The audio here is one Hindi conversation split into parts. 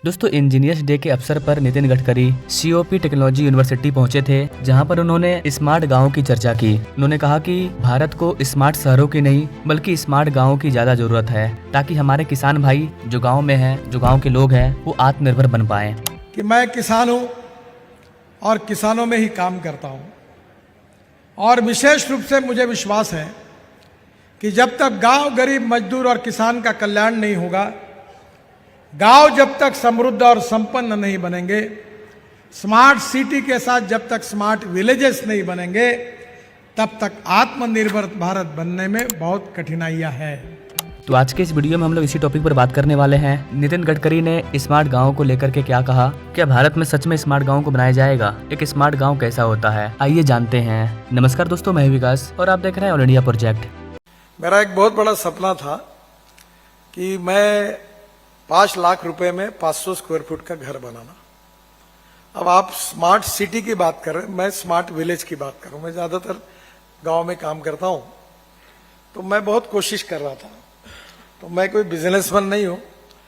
दोस्तों, इंजीनियर्स डे के अवसर पर Nitin Gadkari COP technology university पहुंचे थे, जहां पर उन्होंने स्मार्ट गांव की चर्चा की। उन्होंने कहा कि भारत को स्मार्ट शहरों की नहीं बल्कि स्मार्ट गांवों की ज्यादा जरूरत है, ताकि हमारे किसान भाई जो गाँव में हैं, जो गाँव के लोग हैं, वो आत्मनिर्भर बन पाए। कि मैं किसान हूँ और किसानों में ही काम करता हूँ, और विशेष रूप से मुझे विश्वास है कि जब तक गांव, गरीब, मजदूर और किसान का कल्याण नहीं होगा, गांव जब तक समृद्ध और संपन्न नहीं बनेंगे, स्मार्ट सिटी के साथ जब तक स्मार्ट विलेजेस नहीं बनेंगे, तब तक आत्मनिर्भर भारत बनने में बहुत कठिनाइयां हैं। तो आज के इस वीडियो में हम लोग इसी टॉपिक पर बात करने वाले हैं। नितिन गडकरी ने स्मार्ट गाँव को लेकर के क्या कहा, क्या भारत में सच में स्मार्ट गाँव को बनाया जाएगा, एक स्मार्ट गाँव कैसा होता है, आइए जानते हैं। नमस्कार दोस्तों, मैं विकास और आप देख रहे हैं ऑल इंडिया प्रोजेक्ट। मेरा एक बहुत बड़ा सपना था कि मैं 5 लाख रुपए में 500 स्क्वायर फुट का घर बनाना। अब आप स्मार्ट सिटी की बात कर रहे हैं, मैं स्मार्ट विलेज की बात कर रहा हूं। मैं ज्यादातर गांव में काम करता हूं, तो मैं बहुत कोशिश कर रहा था। तो मैं कोई बिजनेसमैन नहीं हूं।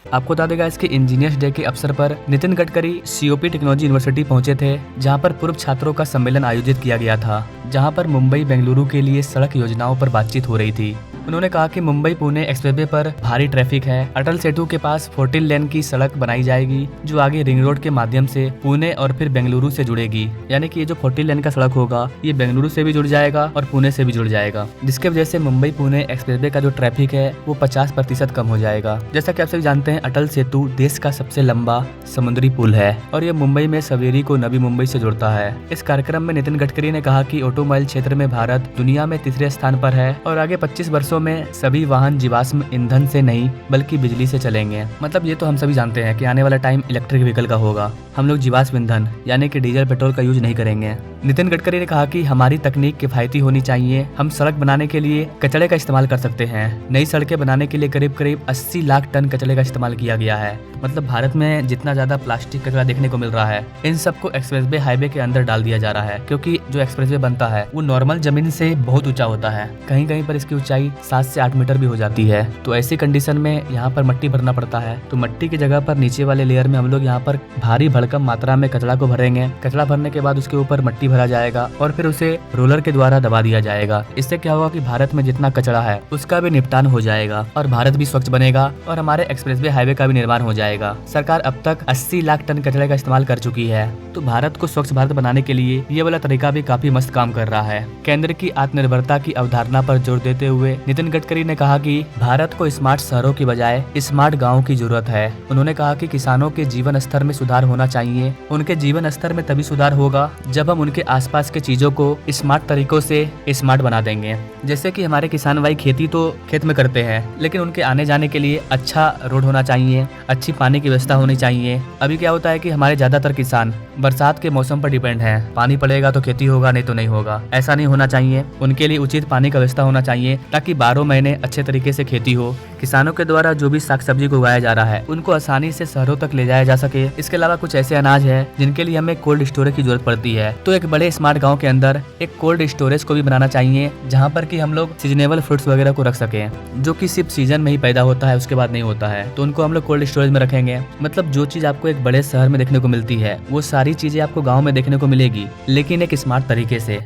आपको बता देगा, इसके इंजीनियर्स डे के अवसर पर Nitin Gadkari COP technology university पहुंचे थे, जहां पर पूर्व छात्रों का सम्मेलन आयोजित किया गया था, जहां पर मुंबई बेंगलुरु के लिए सड़क योजनाओं पर बातचीत हो रही थी। उन्होंने कहा कि मुंबई पुणे एक्सप्रेसवे पर भारी ट्रैफिक है। अटल सेतु के पास 14 लेन की सड़क बनाई जाएगी, जो आगे रिंग रोड के माध्यम से पुणे और फिर बेंगलुरु से जुड़ेगी। यानी कि ये जो 14 लेन का सड़क होगा, ये बेंगलुरु से भी जुड़ जाएगा और पुणे से भी जुड़ जाएगा, जिसके वजह से मुंबई पुणे एक्सप्रेसवे का जो ट्रैफिक है वो 50% कम हो जाएगा। जैसा कि आप सभी जानते हैं, अटल सेतु देश का सबसे लंबा समुद्री पुल है और ये मुंबई में सवेरी को नवी मुंबई से जुड़ता है। इस कार्यक्रम में नितिन गडकरी ने कहा कि ऑटोमोबाइल क्षेत्र में भारत दुनिया में तीसरे स्थान पर है और आगे 25 वर्षों में सभी वाहन जीवाश्म ईंधन से नहीं बल्कि बिजली से चलेंगे। मतलब ये तो हम सभी जानते हैं कि आने वाला टाइम इलेक्ट्रिक व्हीकल का होगा। हम लोग जीवाश्म ईंधन यानी कि डीजल पेट्रोल का यूज नहीं करेंगे। नितिन गडकरी ने कहा कि हमारी तकनीक किफायती होनी चाहिए। हम सड़क बनाने के लिए कचड़े का इस्तेमाल कर सकते हैं। नई सड़कें बनाने के लिए करीब 80 लाख टन कचड़े का इस्तेमाल किया गया है। मतलब भारत में जितना ज्यादा प्लास्टिक कचरा देखने को मिल रहा है, इन सबको एक्सप्रेसवे हाईवे के अंदर डाल दिया जा रहा है, क्योंकि जो एक्सप्रेसवे बनता है वो नॉर्मल जमीन से बहुत ऊंचा होता है। कहीं कहीं पर इसकी ऊंचाई 7 से 8 मीटर भी हो जाती है। तो ऐसी कंडीशन में यहाँ पर मट्टी भरना पड़ता है। तो मट्टी की जगह पर नीचे वाले लेयर में हम लोग यहाँ पर भारी भड़कम मात्रा में कचरा को भरेंगे। कचरा भरने के बाद उसके ऊपर मट्टी भरा जाएगा और फिर उसे रोलर के द्वारा दबा दिया जाएगा। इससे क्या होगा कि भारत में जितना कचरा है उसका भी निपटान हो जाएगा और भारत भी स्वच्छ बनेगा और हमारे एक्सप्रेसवे हाईवे का भी निर्माण हो जाएगा। सरकार अब तक 80 लाख टन कचरे का इस्तेमाल कर चुकी है। तो भारत को स्वच्छ भारत बनाने के लिए ये वाला तरीका भी काफी मस्त काम कर रहा है। केंद्र की आत्मनिर्भरता की अवधारणा पर जोर देते हुए नितिन गडकरी ने कहा कि भारत को स्मार्ट शहरों की बजाय स्मार्ट गाँव की जरूरत है। उन्होंने कहा कि किसानों के जीवन स्तर में सुधार होना चाहिए। उनके जीवन स्तर में तभी सुधार होगा जब हम उनके आसपास के चीजों को स्मार्ट तरीकों से स्मार्ट बना देंगे। जैसे कि हमारे किसान भाई खेती तो खेत में करते हैं, लेकिन उनके आने जाने के लिए अच्छा रोड होना चाहिए, अच्छी पानी की व्यवस्था होनी चाहिए। अभी क्या होता है कि हमारे ज्यादातर किसान बरसात के मौसम पर डिपेंड हैं। पानी पड़ेगा तो खेती होगा, नहीं तो नहीं होगा। ऐसा नहीं होना चाहिए। उनके लिए उचित पानी का व्यवस्था होना चाहिए, ताकि 12 महीने अच्छे तरीके से खेती हो। किसानों के द्वारा जो भी साग सब्जी को उगाया जा रहा है, उनको आसानी से शहरों तक ले जाया जा सके। इसके अलावा कुछ ऐसे अनाज है जिनके लिए हमें कोल्ड स्टोरेज की जरूरत पड़ती है। तो एक बड़े स्मार्ट गाँव के अंदर एक कोल्ड स्टोरेज को भी बनाना चाहिए, जहाँ पर कि हम लोग सीजनेबल फ्रूट्स वगैरह को रख सके, जो कि सिर्फ सीजन में ही पैदा होता है, उसके बाद नहीं होता है। तो उनको हम लोग कोल्ड स्टोरेज में रखेंगे। मतलब जो चीज आपको एक बड़े शहर में देखने को मिलती है, वो सारी चीजें आपको गाँव में देखने को मिलेगी, लेकिन एक स्मार्ट तरीके से।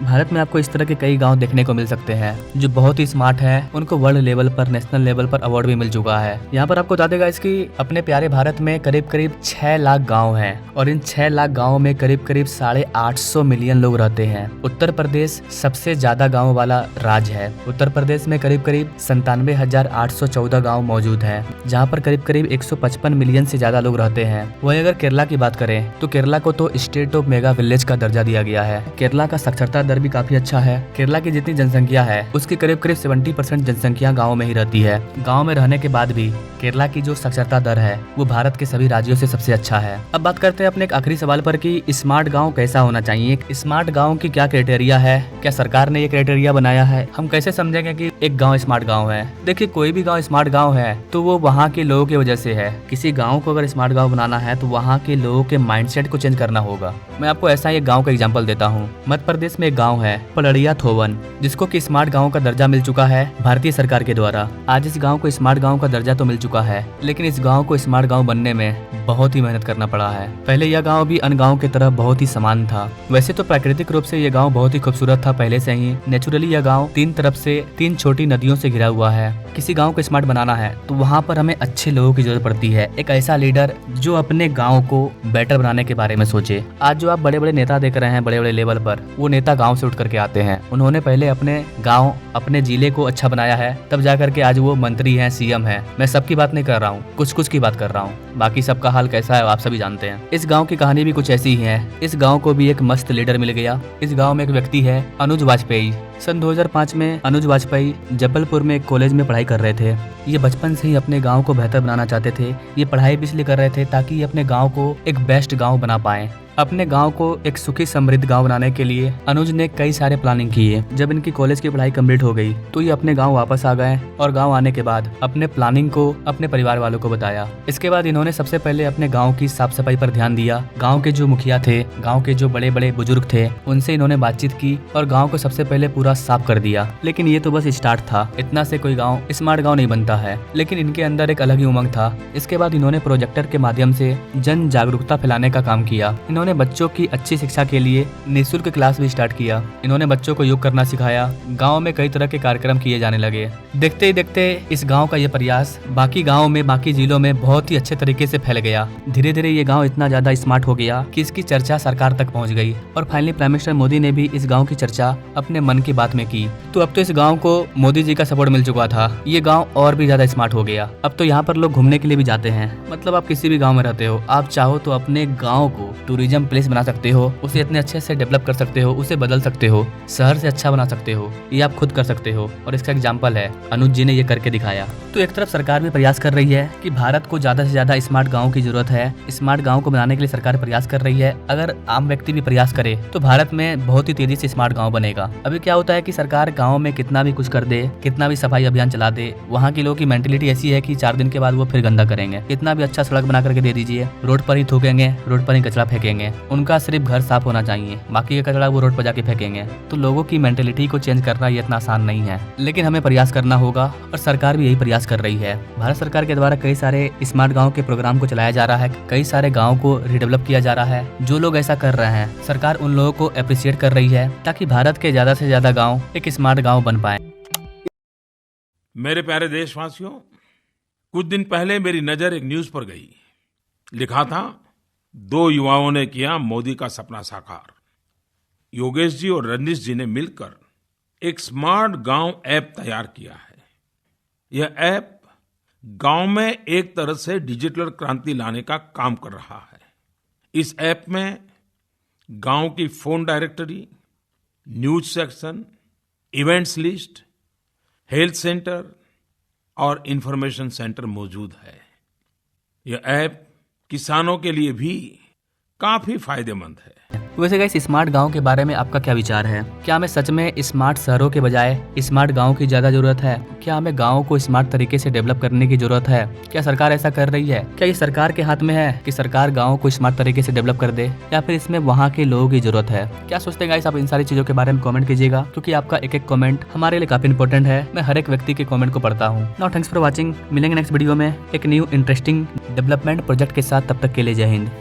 भारत में आपको इस तरह के कई गांव देखने को मिल सकते हैं जो बहुत ही स्मार्ट हैं। उनको वर्ल्ड लेवल पर, नेशनल लेवल पर अवार्ड भी मिल चुका है। यहाँ पर आपको बता देगा, इसकी अपने प्यारे भारत में करीब 6 लाख गांव हैं और इन 6 लाख गांवों में करीब 850 मिलियन लोग रहते हैं। उत्तर प्रदेश सबसे ज्यादा गाँव वाला राज्य है। उत्तर प्रदेश में करीब 97,814 गाँव मौजूद है, जहाँ पर करीब 155 मिलियन से ज्यादा लोग रहते हैं। वहीं अगर केरला की बात करें तो केरला को तो स्टेट ऑफ मेगा विलेज का दर्जा दिया गया है। केरला का साक्षरता दर भी काफी अच्छा है। केरला की जितनी जनसंख्या है उसकी करीब 70% जनसंख्या गाँव में ही रहती है। गाँव में रहने के बाद भी केरला की जो साक्षरता दर है वो भारत के सभी राज्यों से सबसे अच्छा है। अब बात करते हैं अपने एक आखिरी सवाल पर कि स्मार्ट गांव कैसा होना चाहिए। स्मार्ट गांव की क्या क्राइटेरिया है, क्या सरकार ने ये क्राइटेरिया बनाया है, हम कैसे समझेंगे कि एक गांव स्मार्ट गांव है। देखिए कोई भी गांव स्मार्ट गांव है तो वो वहाँ के लोगों की वजह से है। किसी गांव को अगर स्मार्ट गांव बनाना है तो वहाँ के लोगों के माइंडसेट को चेंज करना होगा। मैं आपको ऐसा एक गांव का एग्जांपल देता हूँ। मध्य प्रदेश में एक गांव है पलड़िया थोवन, जिसको कि स्मार्ट गांव का दर्जा मिल चुका है भारतीय सरकार के द्वारा। आज इस गांव को स्मार्ट गांव का दर्जा तो मिल चुका है, लेकिन इस गांव को स्मार्ट गांव बनने में बहुत ही मेहनत करना पड़ा है। पहले यह गांव भी अन्य गांव की तरह बहुत ही समान था। वैसे तो प्राकृतिक रूप से यह गांव बहुत ही खूबसूरत था पहले से ही। नेचुरली यह गांव तीन तरफ से 3 छोटी नदियों से घिरा हुआ है। किसी गांव को स्मार्ट बनाना है तो वहां पर हमें अच्छे लोगों की जरूरत पड़ती है। एक ऐसा लीडर जो अपने गांव को बेटर बनाने के बारे में सोचे। आज जो आप बड़े बड़े नेता देख रहे हैं बड़े बड़े लेवल पर, वो नेता गाँव से उठ करके आते हैं। उन्होंने पहले अपने गाँव अपने जिले को अच्छा बनाया है, तब जाकर के आज वो मंत्री है, सीएम है। मैं सबकी बात नहीं कर रहा हूँ, कुछ की बात कर रहा हूँ। बाकी सबका हाल कैसा है आप सभी जानते हैं। इस गांव की कहानी भी कुछ ऐसी ही है। इस गांव को भी एक मस्त लीडर मिल गया। इस गांव में एक व्यक्ति है अनुज वाजपेयी। सन 2005 में अनुज वाजपेयी जबलपुर में एक कॉलेज में पढ़ाई कर रहे थे। ये बचपन से ही अपने गांव को बेहतर बनाना चाहते थे। ये पढ़ाई भी इसलिए कर रहे थे ताकि ये अपने गांव को एक बेस्ट गांव बना पाए। अपने गांव को एक सुखी समृद्ध गांव बनाने के लिए अनुज ने कई सारे प्लानिंग किए। जब इनकी कॉलेज की पढ़ाई कंप्लीट हो गई तो ये अपने गांव वापस आ गए और गांव आने के बाद अपने प्लानिंग को अपने परिवार वालों को बताया। इसके बाद इन्होंने सबसे पहले अपने गांव की साफ सफाई पर ध्यान दिया। गांव के जो मुखिया थे, गांव के जो बड़े बड़े बुजुर्ग थे, उनसे इन्होंने बातचीत की और गाँव को सबसे पहले पूरा साफ कर दिया। लेकिन ये तो बस स्टार्ट था। इतना से कोई गाँव स्मार्ट गाँव नहीं बनता है, लेकिन इनके अंदर एक अलग ही उमंग था। इसके बाद इन्होंने प्रोजेक्टर के माध्यम से जन जागरूकता फैलाने का काम किया। इन्होंने बच्चों की अच्छी शिक्षा के लिए निःशुल्क क्लास भी स्टार्ट किया। इन्होंने बच्चों को योग करना सिखाया। गांव में कई तरह के कार्यक्रम किए जाने लगे। देखते ही देखते इस गांव का ये प्रयास बाकी गांव में, बाकी जिलों में बहुत ही अच्छे तरीके से फैल गया। धीरे धीरे ये गांव इतना ज्यादा स्मार्ट हो गया कि इसकी चर्चा सरकार तक पहुंच गई और फाइनली प्राइम मिनिस्टर मोदी ने भी इस गाँव की चर्चा अपने मन की बात में की। तो अब तो इस गाँव को मोदी जी का सपोर्ट मिल चुका था। ये गाँव और भी ज्यादा स्मार्ट हो गया। अब तो यहाँ पर लोग घूमने के लिए भी जाते हैं। मतलब आप किसी भी गाँव में रहते हो, आप चाहो तो अपने गाँव को टूरिज्म प्लेस बना सकते हो, उसे इतने अच्छे से डेवलप कर सकते हो, उसे बदल सकते हो, शहर से अच्छा बना सकते हो। ये आप खुद कर सकते हो और इसका एग्जाम्पल है अनुज जी ने ये करके दिखाया। तो एक तरफ सरकार भी प्रयास कर रही है कि भारत को ज्यादा से ज्यादा स्मार्ट गाँव की जरूरत है। स्मार्ट गाँव को बनाने के लिए सरकार प्रयास कर रही है। अगर आम व्यक्ति भी प्रयास करे तो भारत में बहुत ही तेजी से स्मार्ट गाँव बनेगा। अभी क्या होता है कि सरकार गाँव में कितना भी कुछ कर दे, कितना भी सफाई अभियान चला दे, वहाँ के लोगों की मेंटेलिटी ऐसी है कि 4 दिन के बाद वो फिर गंदा करेंगे। कितना भी अच्छा सड़क बना करके दे दीजिए, रोड पर ही थूकेंगे, रोड पर ही कचरा फेंकेंगे। उनका सिर्फ घर साफ होना चाहिए, बाकी का कचरा वो रोड पर जाके फेंकेंगे। तो लोगों की मेंटेलिटी को चेंज करना ये इतना आसान नहीं है, लेकिन हमें प्रयास करना होगा और सरकार भी यही प्रयास कर रही है। भारत सरकार के द्वारा कई सारे स्मार्ट गांव के प्रोग्राम को चलाया जा रहा है। कई सारे गाँव को रिडेवलप किया जा रहा है। जो लोग ऐसा कर रहे हैं सरकार उन लोगों को अप्रिशिएट कर रही है ताकि भारत के ज्यादा से ज्यादा गाँव एक स्मार्ट गाँव बन पाए। मेरे प्यारे देशवासियों, कुछ दिन पहले मेरी नजर एक न्यूज पर गई। लिखा था 2 युवाओं ने किया मोदी का सपना साकार। योगेश जी और रजनीश जी ने मिलकर एक स्मार्ट गांव ऐप तैयार किया है। यह ऐप गांव में एक तरह से डिजिटल क्रांति लाने का काम कर रहा है। इस ऐप में गांव की phone directory, news section, events list, health centre और इंफॉर्मेशन सेंटर मौजूद है। यह ऐप किसानों के लिए भी काफी फायदेमंद है। वैसे गाइस स्मार्ट गांव के बारे में आपका क्या विचार है? क्या हमें सच में स्मार्ट शहरों के बजाय स्मार्ट गांव की ज्यादा जरूरत है? क्या हमें गाँव को स्मार्ट तरीके से डेवलप करने की जरूरत है? क्या सरकार ऐसा कर रही है? क्या ये सरकार के हाथ में है कि सरकार गाँव को स्मार्ट तरीके से डेवलप कर दे, या फिर इसमें वहाँ के लोगों की जरूरत है? क्या सोचते हैं गाइस आप इन सारी चीजों के बारे में कमेंट कीजिएगा, क्योंकि आपका एक एक कमेंट हमारे लिए काफी इंपॉर्टेंट है। मैं हर एक व्यक्ति के कमेंट को पढ़ता हूँ। Now thanks for watching. मिलेंगे नेक्स्ट वीडियो में एक न्यू इंटरेस्टिंग डेवलपमेंट प्रोजेक्ट के साथ। तब तक के लिए जय हिंद।